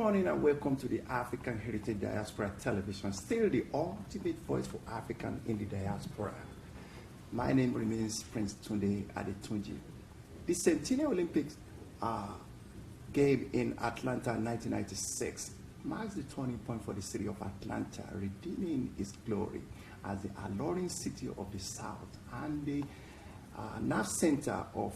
morning and welcome to the African Heritage Diaspora Television, still the ultimate voice for African in the diaspora. My name remains Prince Tunde Adetunji. The Centennial Olympics game in Atlanta 1996 marks the turning point for the city of Atlanta, redeeming its glory as the alluring city of the South and the nerve center of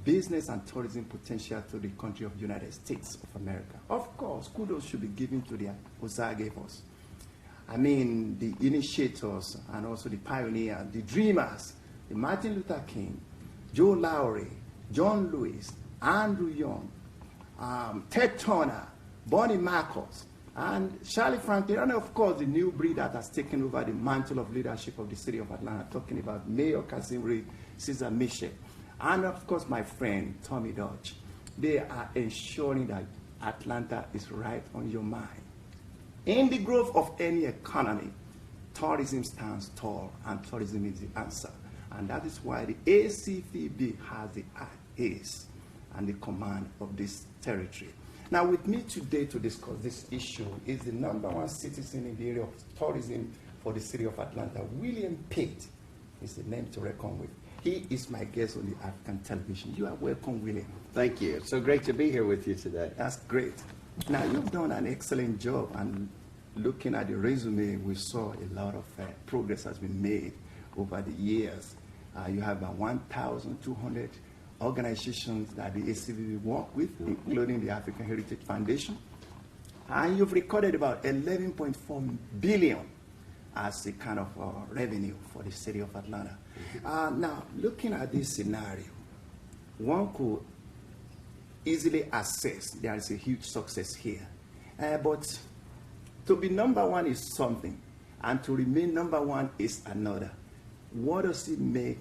business and tourism potential to the country of the United States of America. Of course, kudos should be given to the Ozagevos. I mean, the initiators and also the pioneers, the dreamers, the Martin Luther King, Joe Lowry, John Lewis, Andrew Young, Ted Turner, Bonnie Marcos, and Charlie Franklin, and of course the new breed that has taken over the mantle of leadership of the city of Atlanta, talking about Mayor Casimir Cesar Michel. And of course, my friend, Tommy Dodge. They are ensuring that Atlanta is right on your mind. In the growth of any economy, tourism stands tall, and tourism is the answer. And that is why the ACVB has the ace and the command of this territory. Now, with me today to discuss this issue is the #1 citizen in the area of tourism for the city of Atlanta, William Pate. Is the name to reckon with. He is my guest on the African television. You are welcome, William. Thank you. It's so great to be here with you today. That's great. Now, you've done an excellent job, and looking at the resume, we saw a lot of progress has been made over the years. You have about 1,200 organizations that the ACVB work with, including the African Heritage Foundation. And you've recorded about 11.4 billion as a kind of revenue for the city of Atlanta. Now, looking at this scenario, one could easily assess there is a huge success here. But to be #1 is something, and to remain #1 is another. What does it make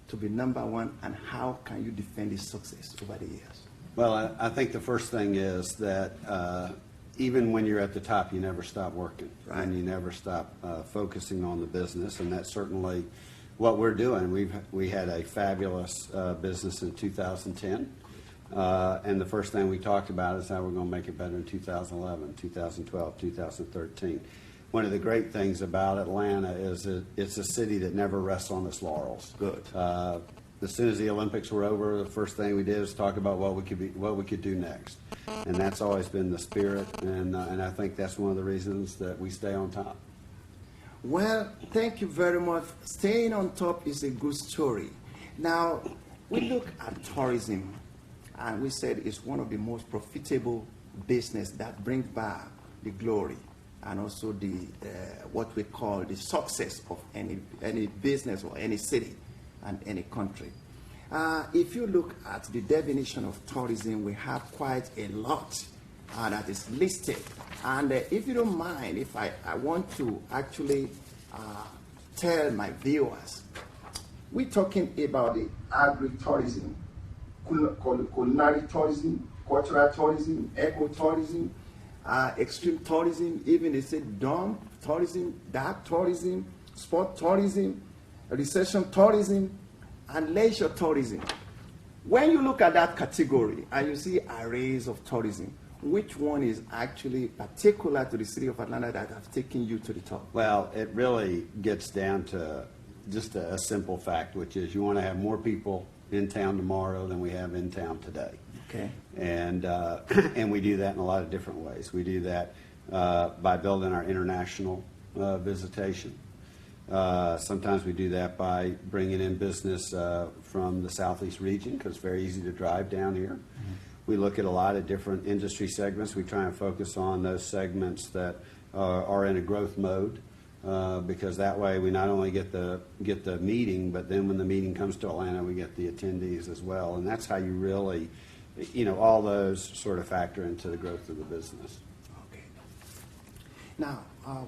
to be #1, and how can you defend this success over the years? Well, I think the first thing is that even when you're at the top, you never stop working, right, and you never stop focusing on the business, and that's certainly what we're doing. We had a fabulous business in 2010, and the first thing we talked about is how we're going to make it better in 2011, 2012, 2013. One of the great things about Atlanta is that it's a city that never rests on its laurels. Good. As soon as the Olympics were over, the first thing we did was talk about what we could do next, and that's always been the spirit. And I think that's one of the reasons that we stay on top. Well, thank you very much. Staying on top is a good story. Now, we look at tourism, and we said it's one of the most profitable business that brings back the glory and also the what we call the success of any business or any city and any country. If you look at the definition of tourism, we have quite a lot that is listed. And if you don't mind, if I want to actually tell my viewers, we're talking about the agri-tourism, culinary tourism, cultural tourism, eco-tourism, extreme tourism, even they say dumb tourism, dark tourism, sport tourism, recession tourism, and leisure tourism. When you look at that category and you see arrays of tourism, which one is actually particular to the city of Atlanta that have taken you to the top? Well, it really gets down to just a simple fact, which is you want to have more people in town tomorrow than we have in town today. Okay. And we do that in a lot of different ways. We do that by building our international visitation. Sometimes we do that by bringing in business from the Southeast region, because it's very easy to drive down here. Mm-hmm. We look at a lot of different industry segments. We try and focus on those segments that are in a growth mode, because that way we not only get the meeting, but then when the meeting comes to Atlanta, we get the attendees as well. And that's how you really, all those sort of factor into the growth of the business. Okay. Now,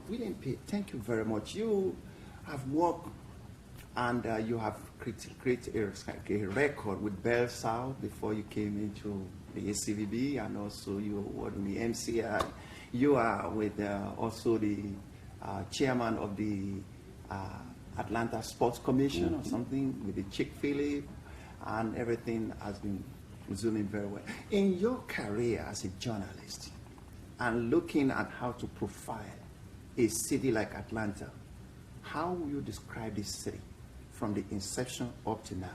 William Pate, thank you very much. You have worked and you have created a record with Bell South before you came into the ACVB, and also you were in the MCI. You are with also the chairman of the Atlanta Sports Commission, mm-hmm, or something, with the Chick-fil-A, and everything has been resuming very well. In your career as a journalist, and looking at how to profile a city like Atlanta, how will you describe this city from the inception up to now?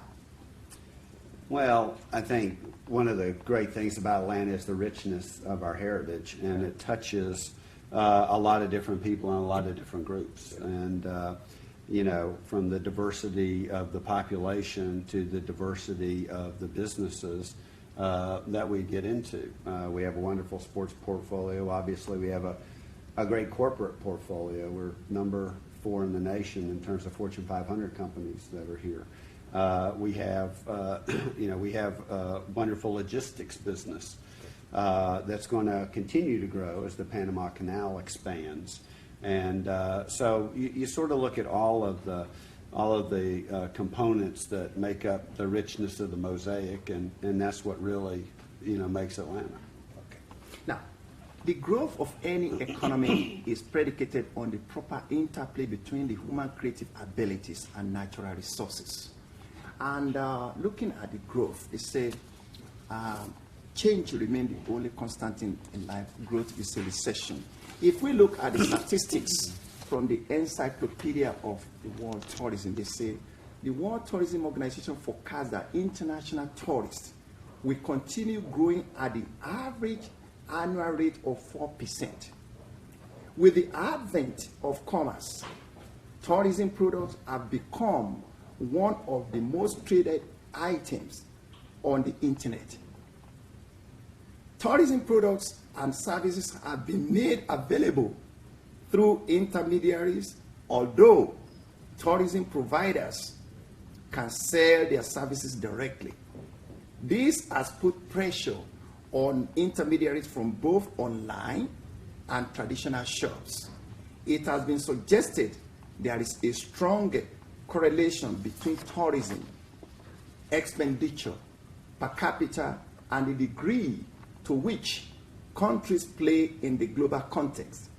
Well, I think one of the great things about Atlanta is the richness of our heritage, and it touches a lot of different people and a lot of different groups. And, you know, from the diversity of the population to the diversity of the businesses that we get into. We have a wonderful sports portfolio. Obviously, we have a great corporate portfolio. We're number 4 in the nation in terms of Fortune 500 companies that are here. We have, we have a wonderful logistics business that's going to continue to grow as the Panama Canal expands. And so you sort of look at all of the components that make up the richness of the mosaic, and that's what really, makes Atlanta. Okay. Now, the growth of any economy is predicated on the proper interplay between the human creative abilities and natural resources. And looking at the growth, they say change will remain the only constant in life. Growth is a recession. If we look at the statistics from the Encyclopedia of the World Tourism, they say the World Tourism Organization forecasts that international tourists will continue growing at the average annual rate of 4%. With the advent of commerce, tourism products have become one of the most traded items on the internet. Tourism products and services have been made available through intermediaries, although tourism providers can sell their services directly. This has put pressure on intermediaries from both online and traditional shops. It has been suggested there is a strong correlation between tourism, expenditure per capita, and the degree to which countries play in the global context.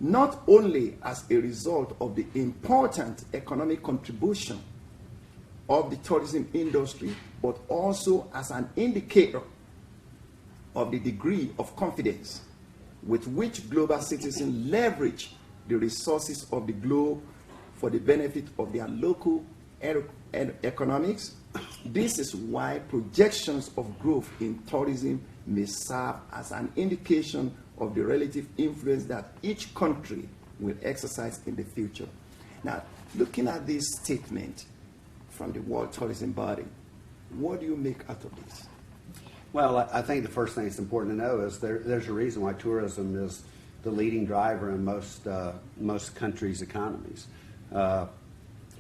Not only as a result of the important economic contribution of the tourism industry, but also as an indicator of the degree of confidence with which global citizens leverage the resources of the globe for the benefit of their local economics. This is why projections of growth in tourism may serve as an indication of the relative influence that each country will exercise in the future. Now, looking at this statement from the World Tourism Body, what do you make out of this? Well, I think the first thing that's important to know is there's a reason why tourism is the leading driver in most countries' economies.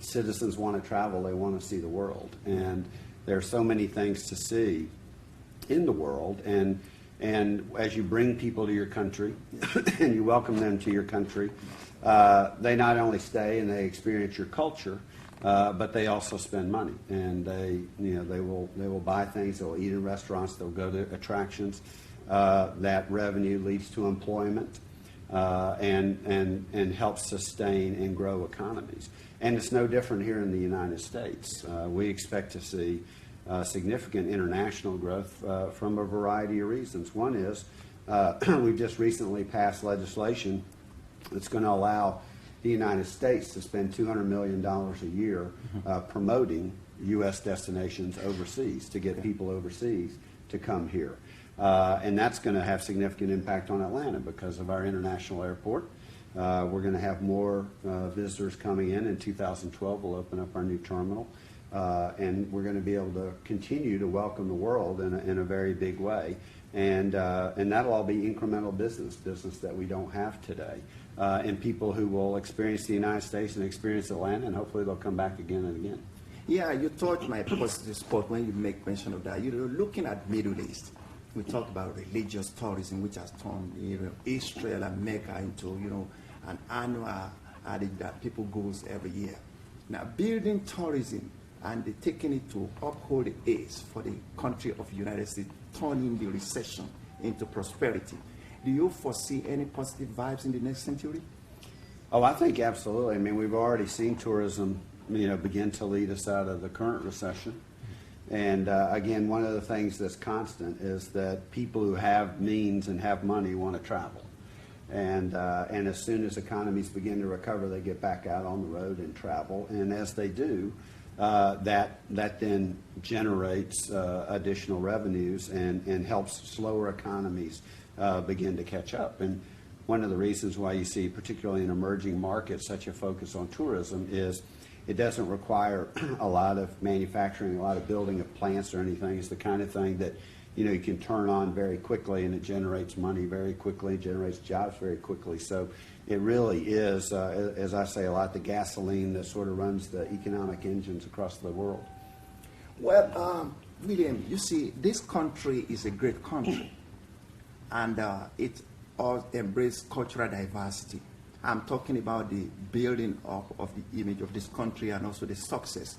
Citizens want to travel, they want to see the world, and there are so many things to see in the world, and as you bring people to your country and you welcome them to your country, they not only stay and they experience your culture, but they also spend money, and they will buy things, they'll eat in restaurants, they'll go to attractions. That revenue leads to employment and helps sustain and grow economies. And it's no different here in the United States. We expect to see significant international growth from a variety of reasons. One is we've just recently passed legislation that's going to allow the United States to spend $200 million a year promoting U.S. destinations overseas, to get people overseas to come here. And that's going to have significant impact on Atlanta because of our international airport. We're going to have more visitors coming in. In 2012, we'll open up our new terminal. And we're going to be able to continue to welcome the world in a very big way. And that'll all be incremental business that we don't have today. And people who will experience the United States and experience Atlanta, and hopefully they'll come back again and again. Yeah, you touched my positive spot when you make mention of that. Looking at Middle East, we talk about religious tourism, which has turned Israel and Mecca into an annual adage that people goes every year. Now, building tourism and taking it to uphold the aids for the country of the United States, turning the recession into prosperity. Do you foresee any positive vibes in the next century? Oh, I think absolutely. I mean, we've already seen tourism, begin to lead us out of the current recession. And again, one of the things that's constant is that people who have means and have money want to travel. And as soon as economies begin to recover, they get back out on the road and travel. And as they do, that then generates additional revenues and helps slower economies begin to catch up. And one of the reasons why you see, particularly in emerging markets, such a focus on tourism is it doesn't require a lot of manufacturing, a lot of building of plants or anything. It's the kind of thing that you can turn on very quickly, and it generates money very quickly, generates jobs very quickly. So it really is, as I say a lot, the gasoline that sort of runs the economic engines across the world. Well, William, you see, this country is a great country, and it all embraces cultural diversity. I'm talking about the building up of the image of this country and also the success.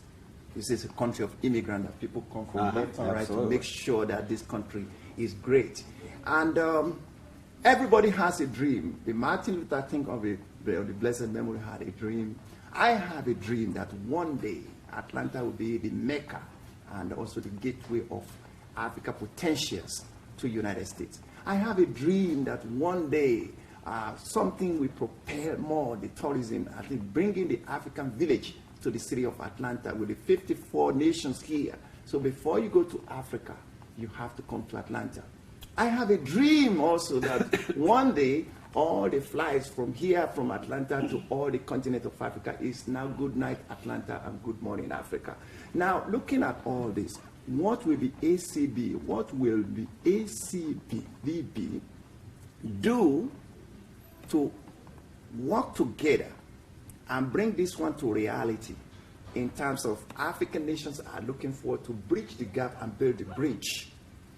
This is a country of immigrants that people come from left and right to make sure that this country is great. And everybody has a dream. The Martin Luther King of the blessed memory had a dream. I have a dream that one day Atlanta will be the Mecca and also the gateway of Africa potentials to the United States. I have a dream that one day something will propel more the tourism, I think bringing the African village to the city of Atlanta with the 54 nations here. So before you go to Africa, you have to come to Atlanta. I have a dream also that one day all the flights from here, from Atlanta to all the continent of Africa is now good night Atlanta and good morning Africa. Now looking at all this, what will the ACB, what will the ACVB do to work together and bring this one to reality in terms of African nations are looking forward to bridge the gap and build the bridge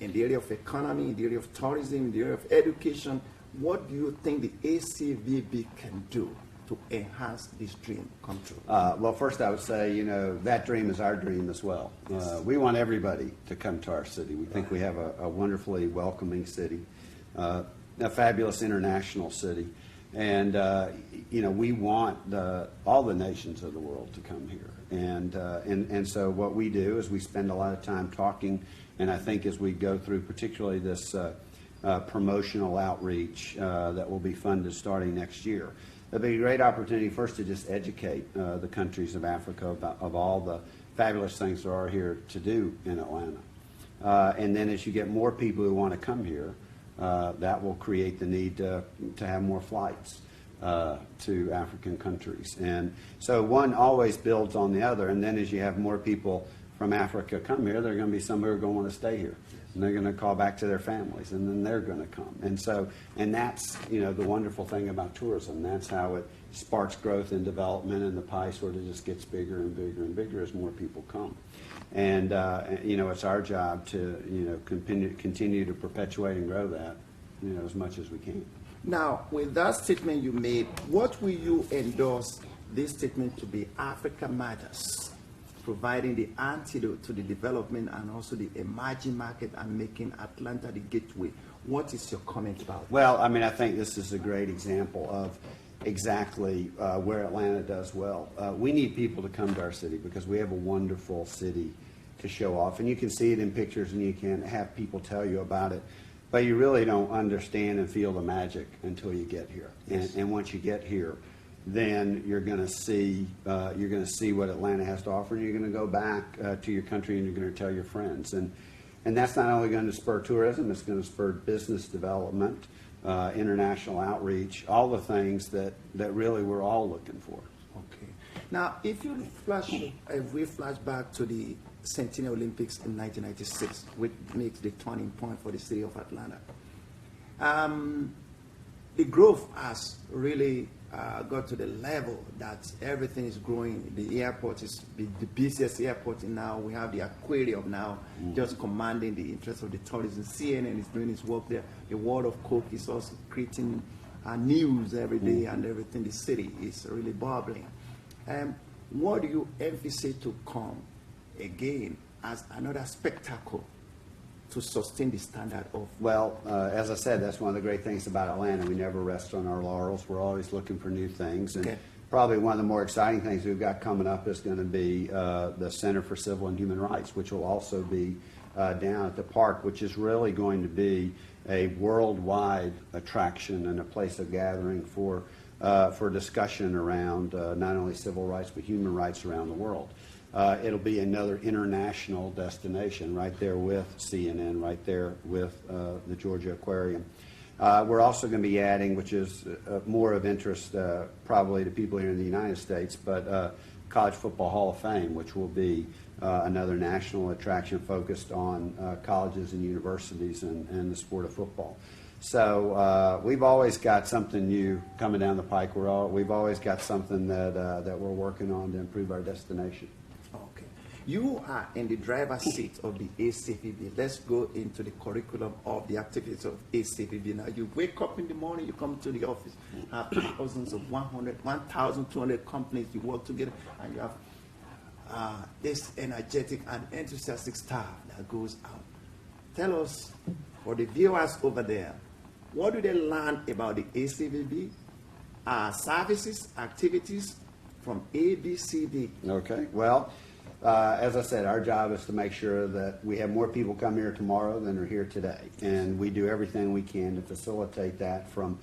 in the area of economy, in the area of tourism, in the area of education? What do you think the ACVB can do to enhance this dream come true? Well, first I would say, that dream is our dream as well. We want everybody to come to our city. We think we have a wonderfully welcoming city, a fabulous international city. And, we want all the nations of the world to come here. And so what we do is we spend a lot of time talking, and I think as we go through particularly this promotional outreach that will be funded starting next year, it'll be a great opportunity first to just educate the countries of Africa of all the fabulous things there are here to do in Atlanta. And then as you get more people who want to come here, that will create the need to have more flights to African countries. And so one always builds on the other, and then as you have more people from Africa come here, there are going to be some who are going to want to stay here. And they're going to call back to their families, and then they're going to come. And that's, the wonderful thing about tourism. That's how it sparks growth and development, and the pie sort of just gets bigger and bigger and bigger as more people come. And, it's our job to, continue to perpetuate and grow that, as much as we can. Now, with that statement you made, what will you endorse this statement to be? Africa Matters, providing the antidote to the development and also the emerging market and making Atlanta the gateway. What is your comment about that? Well, I think this is a great example of exactly where Atlanta does well. We need people to come to our city because we have a wonderful city to show off. And you can see it in pictures and you can have people tell you about it. But you really don't understand and feel the magic until you get here. Yes. And once you get here, then you're going to see what Atlanta has to offer, and you're going to go back to your country and you're going to tell your friends. And that's not only going to spur tourism, it's going to spur business development, international outreach, all the things that really we're all looking for. Okay. Now, if we flash back to the Centennial Olympics in 1996, which makes the turning point for the city of Atlanta, the growth has really got to the level that everything is growing. The airport is the busiest airport now. We have the aquarium now, just commanding the interest of the tourism. CNN is doing its work there. The World of Coke is also creating news every day and everything. The city is really bubbling. What do you emphasize to come again as another spectacle to sustain the standard of? Well, as I said, that's one of the great things about Atlanta. We never rest on our laurels. We're always looking for new things. And probably one of the more exciting things we've got coming up is going to be the Center for Civil and Human Rights, which will also be down at the park, which is really going to be a worldwide attraction and a place of gathering for discussion around not only civil rights but human rights around the world. It'll be another international destination right there with CNN, right there with the Georgia Aquarium. We're also going to be adding, which is more of interest probably to people here in the United States, but College Football Hall of Fame, which will be another national attraction focused on colleges and universities and the sport of football. So we've always got something new coming down the pike. We've always got something that we're working on to improve our destination. Okay. You are in the driver's seat of the ACVB. Let's go into the curriculum of the activities of ACVB. Now, you wake up in the morning, you come to the office, have thousands of 1,200 companies, you work together, and you have this energetic and enthusiastic staff that goes out. Tell us, for the viewers over there, what do they learn about the ACVB, services, activities from ABCD? Okay, well, as I said, our job is to make sure that we have more people come here tomorrow than are here today. And we do everything we can to facilitate that, from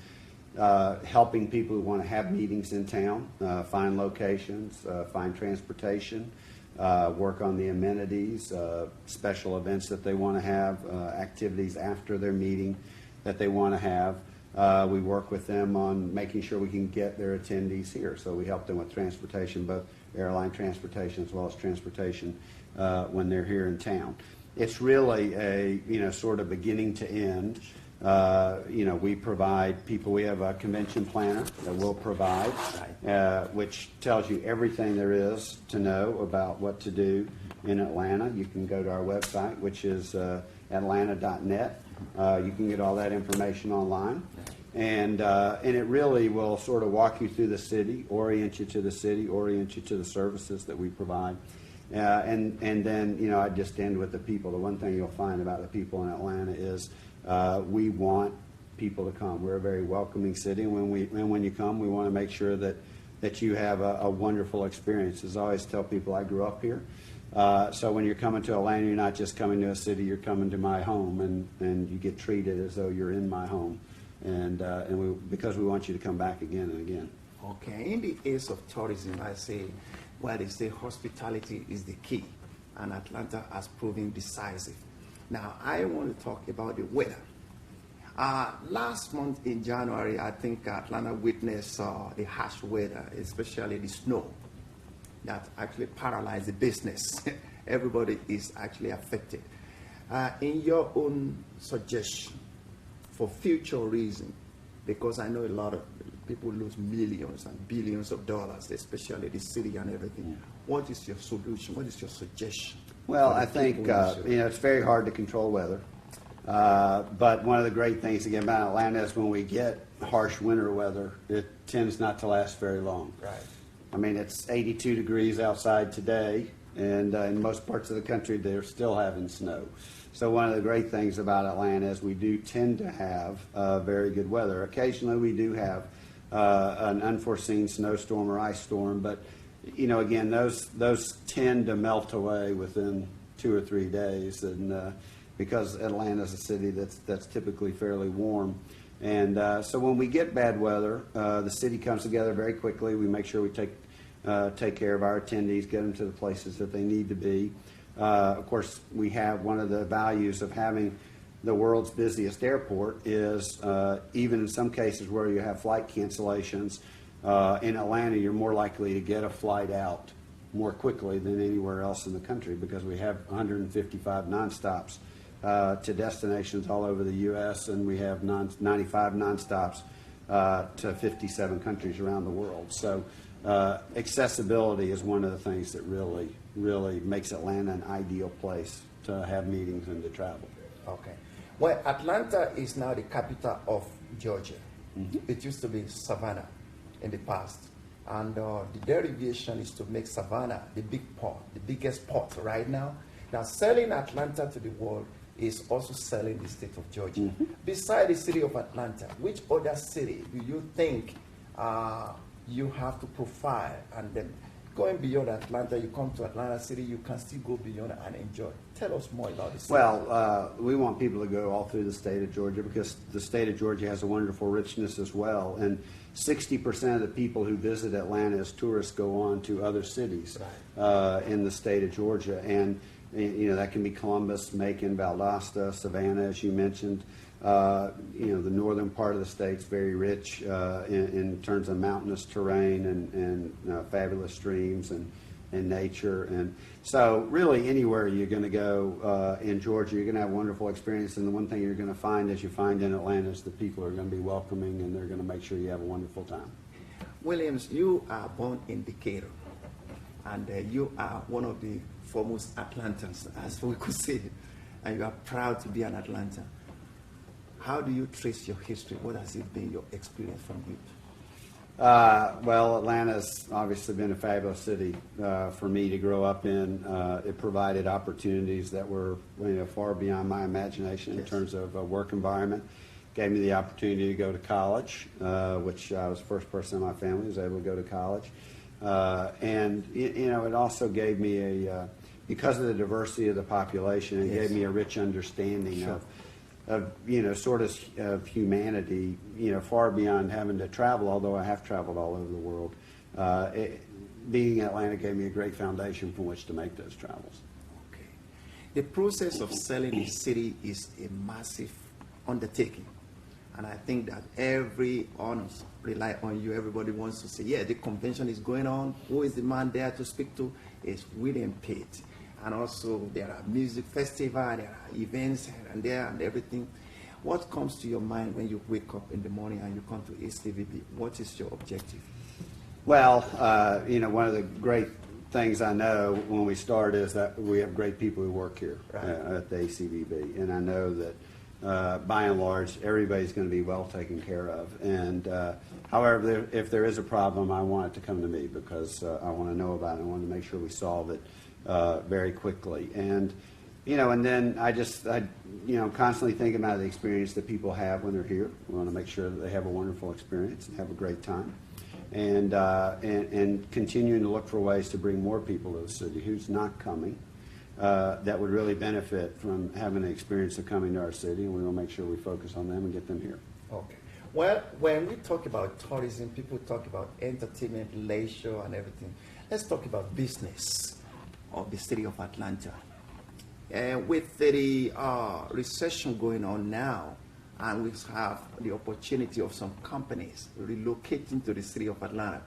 helping people who want to have meetings in town, find locations, find transportation, work on the amenities, special events that they want to have, activities after their meeting that they want to have. We work with them on making sure we can get their attendees here. So we help them with transportation, both airline transportation as well as transportation when they're here in town. It's really a sort of beginning to end. We provide people. We have a convention planner that we'll provide, which tells you everything there is to know about what to do in Atlanta. You can go to our website, which is atlanta.net. You can get all that information online. And it really will sort of walk you through the city, orient you to the city, orient you to the services that we provide. And then, I just end with the people. The one thing you'll find about the people in Atlanta is we want people to come. We're a very welcoming city, and when you come, we want to make sure that you have a wonderful experience. As I always tell people, I grew up here. So when you're coming to Atlanta, you're not just coming to a city, you're coming to my home, and you get treated as though you're in my home. Because we want you to come back again and again. Okay, in the age of tourism, they say hospitality is the key, and Atlanta has proven decisive. Now, I want to talk about the weather. Last month in January, I think Atlanta witnessed the harsh weather, especially the snow, that actually paralyzed the business. Everybody is actually affected. In your own suggestion, for future reason, because I know a lot of people lose millions and billions of dollars, especially the city and everything. Yeah. What is your solution? What is your suggestion? Well, I think it's very hard to control weather. But one of the great things again about Atlanta is when we get harsh winter weather, it tends not to last very long. Right. I mean, it's 82 degrees outside today, and in most parts of the country, they're still having snow. So one of the great things about Atlanta is we do tend to have very good weather. Occasionally we do have an unforeseen snowstorm or ice storm, but again, those tend to melt away within 2 or 3 days, and because Atlanta is a city that's typically fairly warm. And so when we get bad weather, the city comes together very quickly. We make sure we take care of our attendees, get them to the places that they need to be. Of course, we have one of the values of having the world's busiest airport is even in some cases where you have flight cancellations, in Atlanta you're more likely to get a flight out more quickly than anywhere else in the country because we have 155 nonstops to destinations all over the U.S. and we have 95 nonstops to 57 countries around the world. So accessibility is one of the things that really makes Atlanta an ideal place to have meetings and to travel. Okay. Well, Atlanta is now the capital of Georgia. Mm-hmm. It used to be Savannah in the past. And the derivation is to make Savannah the big port, the biggest port right now. Now, selling Atlanta to the world is also selling the state of Georgia. Mm-hmm. Besides the city of Atlanta, which other city do you think you have to profile, and then going beyond Atlanta, you come to Atlanta City, you can still go beyond and enjoy. Tell us more about this. Well, we want people to go all through the state of Georgia because the state of Georgia has a wonderful richness as well. And 60% of the people who visit Atlanta as tourists go on to other cities in the state of Georgia. And, you know, that can be Columbus, Macon, Valdosta, Savannah, as you mentioned. You know, the northern part of the state's very rich in terms of mountainous terrain and fabulous streams and nature. And so really anywhere you're going to go in Georgia, you're going to have a wonderful experience. And the one thing you're going to find, as you find in Atlanta, is that people are going to be welcoming and they're going to make sure you have a wonderful time. Williams, you are born in Decatur, and you are one of the foremost Atlantans, as we could say, and you are proud to be an Atlantan. How do you trace your history? What has it been your experience from youth? Well, Atlanta's obviously been a fabulous city for me to grow up in. It provided opportunities that were, you know, far beyond my imagination in terms of a work environment. Gave me the opportunity to go to college, which I was the first person in my family who was able to go to college. And, you know, it also gave me because of the diversity of the population, it gave me a rich understanding of, you know, sort of humanity, you know, far beyond having to travel, although I have traveled all over the world. Being in Atlanta gave me a great foundation from which to make those travels. Okay. The process of selling the city is a massive undertaking. And I think that every honors rely on you. Everybody wants to say, yeah, the convention is going on. Who is the man there to speak to? It's William Pate. And also there are music festivals, there are events here and there and everything. What comes to your mind when you wake up in the morning and you come to ACVB? What is your objective? Well, you know, one of the great things I know when we start is that we have great people who work here at the ACVB. And I know that by and large, everybody's going to be well taken care of. And however, if there is a problem, I want it to come to me because I want to know about it. I want to make sure we solve it very quickly. And, you know, and then I you know, constantly thinking about the experience that people have when they're here. We want to make sure that they have a wonderful experience and have a great time. And continuing to look for ways to bring more people to the city who's not coming that would really benefit from having an experience of coming to our city, and we will make sure we focus on them and get them here. Okay. Well, when we talk about tourism, people talk about entertainment, leisure, and everything. Let's talk about business of the city of Atlanta. With the recession going on now, and we have the opportunity of some companies relocating to the city of Atlanta.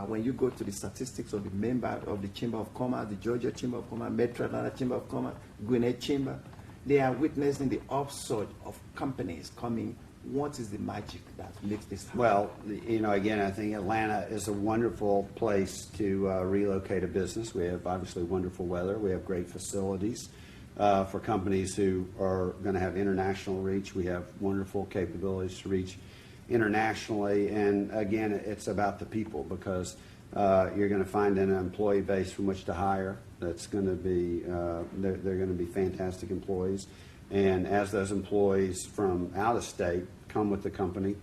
When you go to the statistics of the member of the Chamber of Commerce, the Georgia Chamber of Commerce, Metro Atlanta Chamber of Commerce, Gwinnett Chamber, they are witnessing the upsurge of companies coming. What is the magic that makes this happen? Well, you know, again, I think Atlanta is a wonderful place to relocate a business. We have obviously wonderful weather. We have great facilities for companies who are going to have international reach. We have wonderful capabilities to reach internationally. And again, it's about the people because you're going to find an employee base from which to hire that's going to be, they're going to be fantastic employees. And as those employees from out of state come with the company,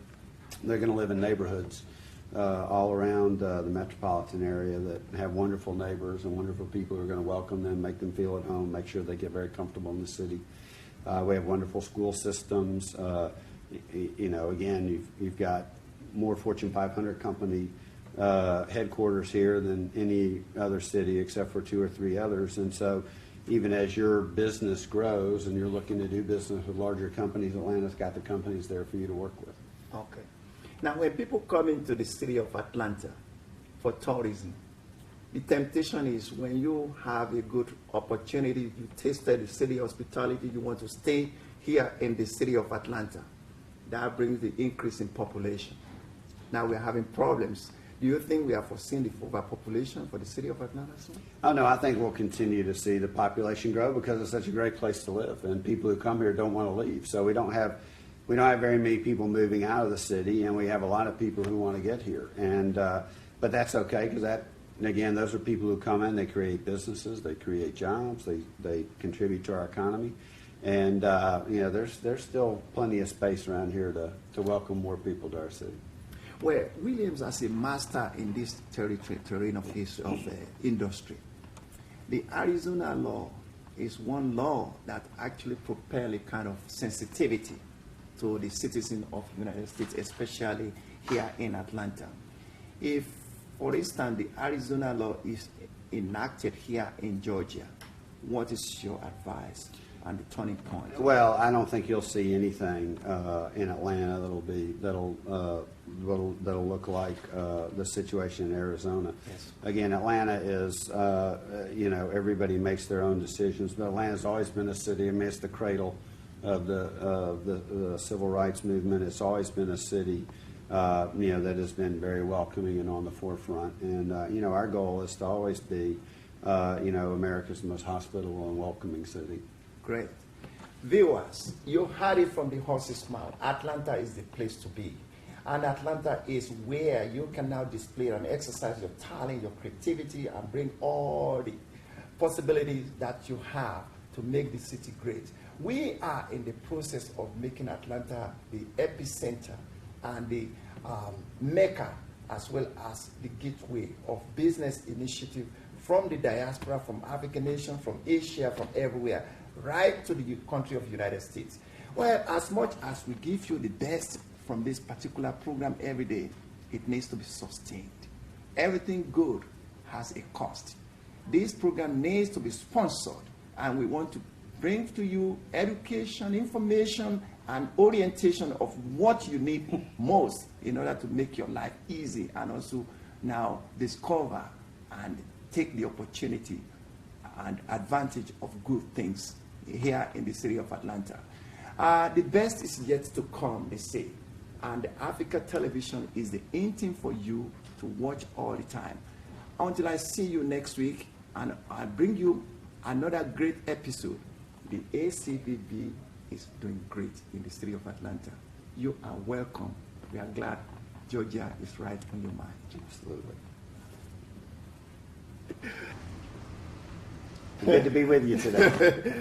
they're going to live in neighborhoods all around the metropolitan area that have wonderful neighbors and wonderful people who are going to welcome them, make them feel at home, make sure they get very comfortable in the city. We have wonderful school systems. You know, again, you've got more Fortune 500 company headquarters here than any other city except for 2 or 3 others. And so even as your business grows and you're looking to do business with larger companies, Atlanta's got the companies there for you to work with. Okay. Now, when people come into the city of Atlanta for tourism, the temptation is when you have a good opportunity, you tasted the city hospitality, you want to stay here in the city of Atlanta. That brings the increase in population. Now we're having problems. Do you think we are foreseeing the overpopulation for the city of Atlanta soon? Oh, no, I think we'll continue to see the population grow because it's such a great place to live, and people who come here don't want to leave. So we don't have very many people moving out of the city, and we have a lot of people who want to get here. And but that's okay because that, again, those are people who come in, they create businesses, they create jobs, they contribute to our economy. And you know, there's still plenty of space around here to welcome more people to our city. Well, Williams as a master in this terrain of his industry. The Arizona law is one law that actually propel a kind of sensitivity to the citizens of the United States, especially here in Atlanta. If, for instance, the Arizona law is enacted here in Georgia, what is your advice on the turning point? Well, I don't think you'll see anything in Atlanta that'll look like the situation in Arizona. Yes. Again, Atlanta is everybody makes their own decisions, but Atlanta's always been a city. I mean, it's the cradle of the civil rights movement. It's always been a city that has been very welcoming and on the forefront. And our goal is to always be America's most hospitable and welcoming city. Great. Viewers, you heard it from the horse's mouth. Atlanta is the place to be. And Atlanta is where you can now display and exercise your talent, your creativity, and bring all the possibilities that you have to make the city great. We are in the process of making Atlanta the epicenter and the mecca, as well as the gateway of business initiative from the diaspora, from African nations, from Asia, from everywhere, right to the country of the United States. Well, as much as we give you the best from this particular program every day, it needs to be sustained. Everything good has a cost. This program needs to be sponsored, and we want to bring to you education, information, and orientation of what you need most in order to make your life easy, and also now discover and take the opportunity and advantage of good things here in the city of Atlanta. The best is yet to come, they say, and Africa Television is the in thing for you to watch all the time. Until I see you next week, and I bring you another great episode. The ACVB is doing great in the city of Atlanta. You are welcome. We are glad Georgia is right on your mind. Absolutely. Good to be with you today.